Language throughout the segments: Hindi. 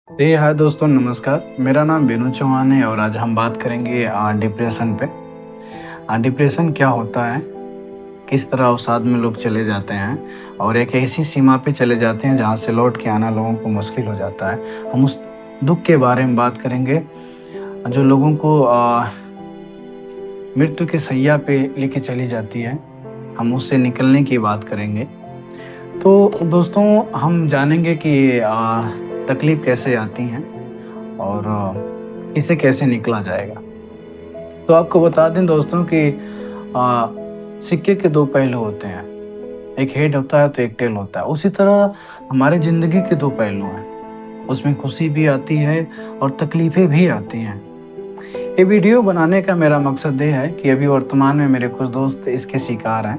हाय दोस्तों, नमस्कार। मेरा नाम बेनू चौहान है और आज हम बात करेंगे डिप्रेशन पे। डिप्रेशन क्या होता है, किस तरह अवसाद में लोग चले जाते हैं और एक ऐसी सीमा पे चले जाते हैं जहाँ से लौट के आना लोगों को मुश्किल हो जाता है। हम उस दुख के बारे में बात करेंगे जो लोगों को मृत्यु के शैया पे लेके चली जाती है। हम उससे निकलने की बात करेंगे। तो दोस्तों, हम जानेंगे कि तकलीफ कैसे आती हैं और इसे कैसे निकला जाएगा। तो आपको बता दें दोस्तों कि आ, सिक्के के दो पहलू होते हैं, एक हेड होता है तो एक टेल होता है। उसी तरह हमारे जिंदगी के दो पहलू हैं, उसमें खुशी भी आती है और तकलीफें भी आती हैं। ये वीडियो बनाने का मेरा मकसद ये है कि अभी वर्तमान में मेरे कुछ दोस्त इसके शिकार हैं,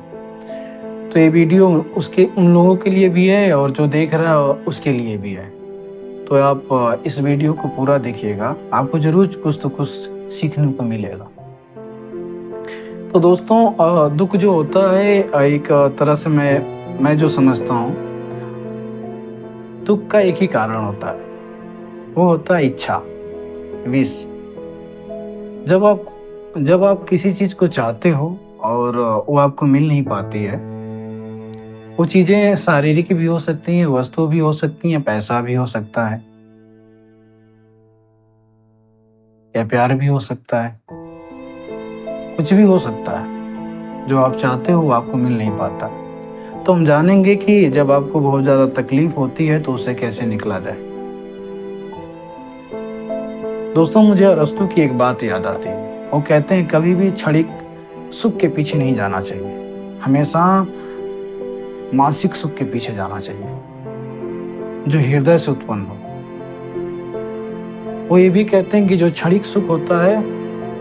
तो ये वीडियो उसके उन लोगों के लिए भी है और जो देख रहा है उसके लिए भी है। तो आप इस वीडियो को पूरा देखिएगा, आपको जरूर कुछ तो कुछ सीखने को मिलेगा। तो दोस्तों, दुख जो होता है एक तरह से मैं जो समझता हूँ, दुख का एक ही कारण होता है, वो होता है इच्छा, विश। जब आप किसी चीज को चाहते हो और वो आपको मिल नहीं पाती है, वो चीजें शारीरिक भी हो सकती हैं, वस्तु भी हो सकती हैं, पैसा भी हो सकता है या प्यार भी हो सकता है, कुछ भी हो सकता है। जो आप चाहते हो वो आपको मिल नहीं पाता। तो हम जानेंगे कि जब आपको बहुत ज्यादा तकलीफ होती है तो उसे कैसे निकला जाए। दोस्तों, मुझे अरस्तु की एक बात याद आती है। वो कहते हैं कभी भी क्षणिक सुख के पीछे नहीं जाना चाहिए, हमेशा मानसिक सुख के पीछे जाना चाहिए जो हृदय से उत्पन्न हो। वो ये भी कहते हैं कि जो क्षणिक सुख होता है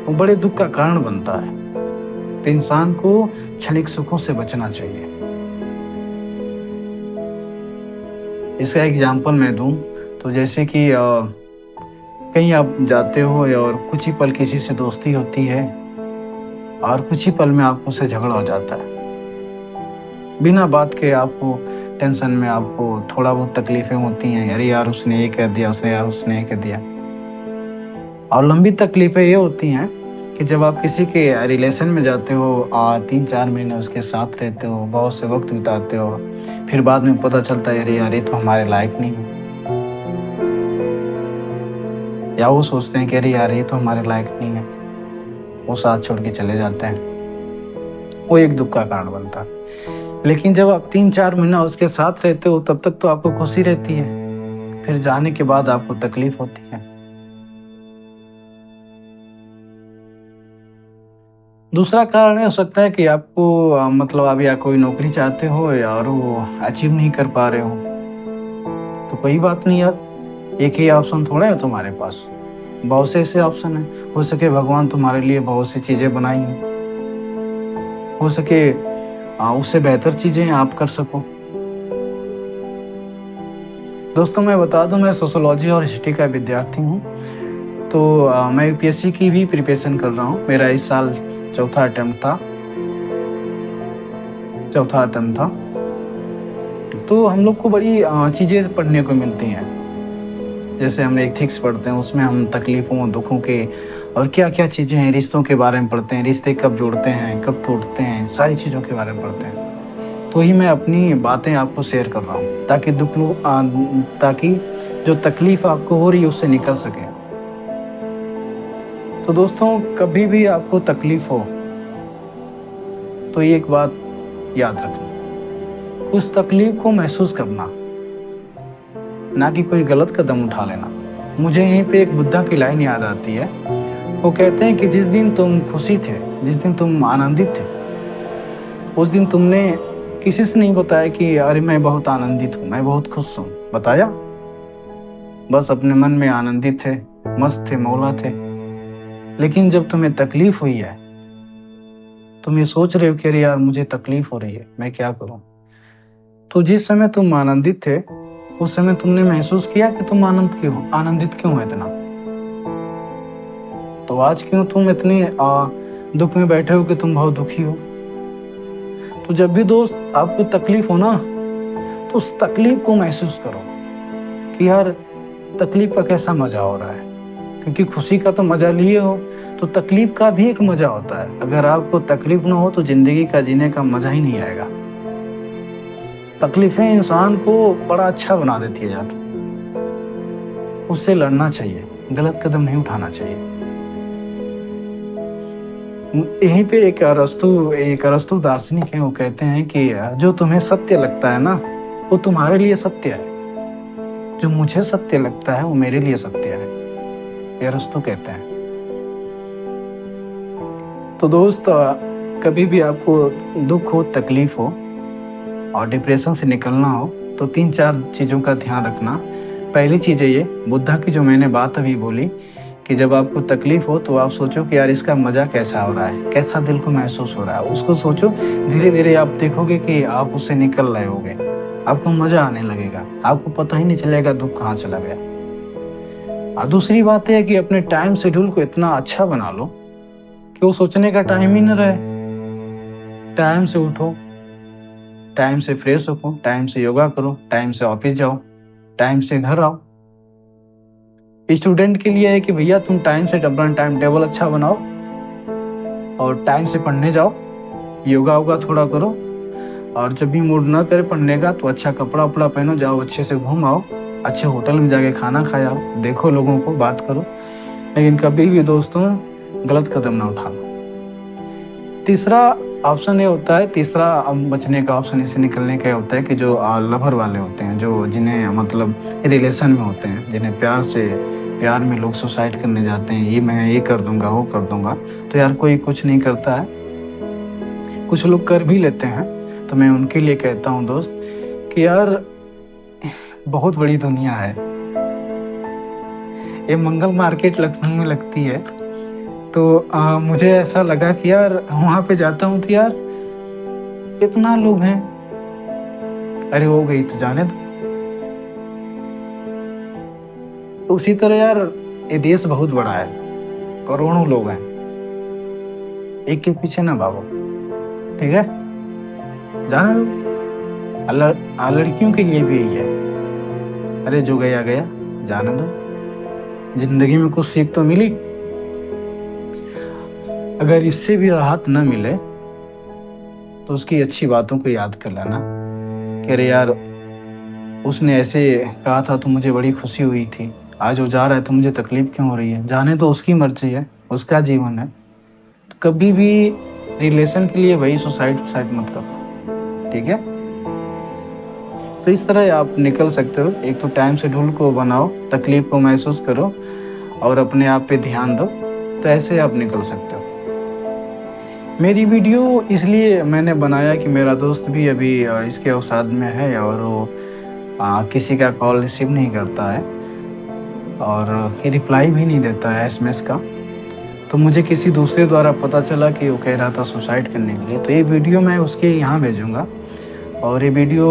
वो बड़े दुख का कारण बनता है। तो इंसान को क्षणिक सुखों से बचना चाहिए। इसका एग्जाम्पल मैं दूं तो जैसे कि कहीं आप जाते हो और कुछ ही पल किसी से दोस्ती होती है और कुछ ही पल में आपको उससे झगड़ा हो जाता है। बिना बात के आपको टेंशन में आपको थोड़ा बहुत तकलीफें होती हैं, अरे यार उसने ये कर दिया, उसने ये कर दिया। और लंबी तकलीफें ये होती हैं कि जब आप किसी के रिलेशन में जाते हो और 3-4 महीने उसके साथ रहते हो, बहुत से वक्त बिताते हो, फिर बाद में पता चलता है अरे यार ये तो हमारे लायक नहीं है, या वो सोचते हैं कि अरे यार ये तो हमारे लायक नहीं है, वो साथ छोड़ के चले जाते हैं। वो एक दुख का कारण बनता है। लेकिन जब आप 3-4 महीना उसके साथ रहते हो तब तक तो आपको खुशी रहती है, फिर जाने के बाद आपको तकलीफ होती है। दूसरा कारण हो सकता है कि आपको मतलब आप या कोई नौकरी चाहते हो या और वो अचीव नहीं कर पा रहे हो। तो कोई बात नहीं यार, एक ही ऑप्शन थोड़ा है तुम्हारे पास, बहुत से ऐसे ऑप्शन है। हो सके भगवान तुम्हारे लिए बहुत सी चीजें बनाई हैं, हो सके उससे बेहतर चीजें आप कर सको। दोस्तों, मैं बता दूं, मैं सोशियोलॉजी और हिस्ट्री का विद्यार्थी हूँ। तो मैं यूपीएससी की भी प्रिपरेशन कर रहा हूँ। मेरा इस साल चौथा अटेम्प्ट था। तो हम लोग को बड़ी चीजें पढ़ने को मिलती हैं। जैसे हम एथिक्स पढ़ते हैं, उसमें हम तकलीफों दुखों के और क्या क्या चीजें हैं, रिश्तों के बारे में पढ़ते हैं, रिश्ते कब जोड़ते हैं कब टूटते हैं, सारी चीजों के बारे में पढ़ते हैं। तो ही मैं अपनी बातें आपको शेयर कर रहा हूँ ताकि जो तकलीफ आपको हो रही है उससे निकल सके। तो दोस्तों, कभी भी आपको तकलीफ हो तो ये एक बात याद रखना, उस तकलीफ को महसूस करना, ना कि कोई गलत कदम उठा लेना। मुझे यहीं पे एक बुद्धा की लाइन याद आती है। वो कहते हैं कि जिस दिन तुम खुशी थे, जिस दिन तुम आनंदित थे, उस दिन तुमने किसी से नहीं बताया कि अरे मैं बहुत आनंदित हूँ, मैं बहुत खुश हूँ। बताया, बस अपने मन में आनंदित थे, मस्त थे, मौला थे। लेकिन जब तुम्हें तकलीफ हुई है, तुम ये सोच रहे हो कि अरे यार मुझे तकलीफ हो रही है, मैं क्या करूं। तो जिस समय तुम आनंदित थे उस समय तुमने महसूस किया कि तुम आनंदित क्यों है इतना। तो आज क्यों तुम इतने दुख में बैठे हो कि तुम बहुत दुखी हो। तो जब भी दोस्त आपको तकलीफ हो ना, तो उस तकलीफ को महसूस करो कि यार तकलीफ का कैसा मजा हो रहा है, क्योंकि खुशी का तो मजा लिए हो तो तकलीफ का भी एक मजा होता है। अगर आपको तकलीफ ना हो तो जिंदगी का जीने का मजा ही नहीं आएगा। तकलीफें इंसान को बड़ा अच्छा बना देती है यार, उससे लड़ना चाहिए, गलत कदम नहीं उठाना चाहिए। यहीं पे एक अरस्तु दार्शनिक है, वो कहते हैं कि जो तुम्हें सत्य लगता है ना वो तुम्हारे लिए सत्य है, जो मुझे सत्य लगता है वो मेरे लिए सत्य है, ये अरस्तु कहते हैं। तो दोस्त, कभी भी आपको दुख हो, तकलीफ हो और डिप्रेशन से निकलना हो तो 3-4 चीजों का ध्यान रखना। पहली चीज है ये बुद्धा की जो मैंने बात अभी बोली कि जब आपको तकलीफ हो तो आप सोचो कि यार इसका मजा कैसा हो रहा है, कैसा दिल को महसूस हो रहा है, उसको सोचो। धीरे धीरे आप देखोगे कि आप उससे निकल रहे होगे, आपको मजा आने लगेगा, आपको पता ही नहीं चलेगा दुख कहाँ चला गया। और दूसरी बात है कि अपने टाइम शेड्यूल को इतना अच्छा बना लो कि वो सोचने का टाइम ही न रहे। टाइम से उठो, टाइम से फ्रेश हो, टाइम से योगा करो, टाइम से ऑफिस जाओ, टाइम से घर आओ। स्टूडेंट के लिए है कि भैया तुम टाइम से अपना टाइम टेबल अच्छा बनाओ और टाइम से पढ़ने जाओ, योगा वोगा थोड़ा करो, और जब भी मूड ना करे पढ़ने का तो अच्छा कपड़ा उपड़ा पहनो, जाओ अच्छे से घूम आओ, अच्छे होटल में जाके खाना खाए आओ, देखो लोगों को, बात करो, लेकिन कभी भी दोस्तों गलत कदम ना उठाना। तीसरा ऑप्शन ये होता है, तीसरा बचने का ऑप्शन, इससे निकलने का होता है कि जो लवर वाले होते हैं, जो जिन्हें मतलब रिलेशन में होते हैं, जिन्हें प्यार में लोग सुसाइड करने जाते हैं, ये मैं ये कर दूंगा वो कर दूंगा, तो यार कोई कुछ नहीं करता है, कुछ लोग कर भी लेते हैं। तो मैं उनके लिए कहता हूँ दोस्त कि यार बहुत बड़ी दुनिया है, ये मंगल मार्केट लखनऊ में लगती है। तो मुझे ऐसा लगा कि यार वहां पे जाता हूँ तो यार कितना लोग हैं, अरे हो गई तो जाने दो। तो उसी तरह यार ये देश बहुत बड़ा है, करोड़ों लोग हैं, एक के पीछे ना भागो, ठीक है, जाने दो। लड़कियों के लिए भी यही है, अरे जो गया गया, जाने दो, जिंदगी में कुछ सीख तो मिली। अगर इससे भी राहत न मिले तो उसकी अच्छी बातों को याद कर लेना कि अरे यार उसने ऐसे कहा था तो मुझे बड़ी खुशी हुई थी, आज वो जा रहा है तो मुझे तकलीफ क्यों हो रही है, जाने तो, उसकी मर्जी है, उसका जीवन है। तो कभी भी रिलेशन के लिए वही सुसाइड मत करो, ठीक है। तो इस तरह आप निकल सकते हो। एक तो टाइम शेड्यूल को बनाओ, तकलीफ को महसूस करो और अपने आप पे ध्यान दो, तो ऐसे आप निकल सकते हो। मेरी वीडियो इसलिए मैंने बनाया कि मेरा दोस्त भी अभी इसके अवसाद में है और वो किसी का कॉल रिसीव नहीं करता है और रिप्लाई भी नहीं देता है एसएमएस का। तो मुझे किसी दूसरे द्वारा पता चला कि वो कह रहा था सुसाइड करने के लिए, तो ये वीडियो मैं उसके यहाँ भेजूंगा और ये वीडियो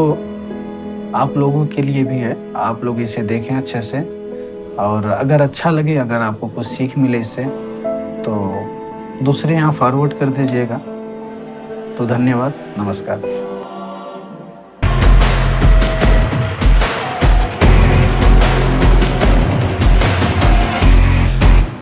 आप लोगों के लिए भी है, आप लोग इसे देखें अच्छे से, और अगर अच्छा लगे, अगर आपको कुछ सीख मिले इससे तो दूसरे यहाँ फॉरवर्ड कर दीजिएगा। तो धन्यवाद, नमस्कार।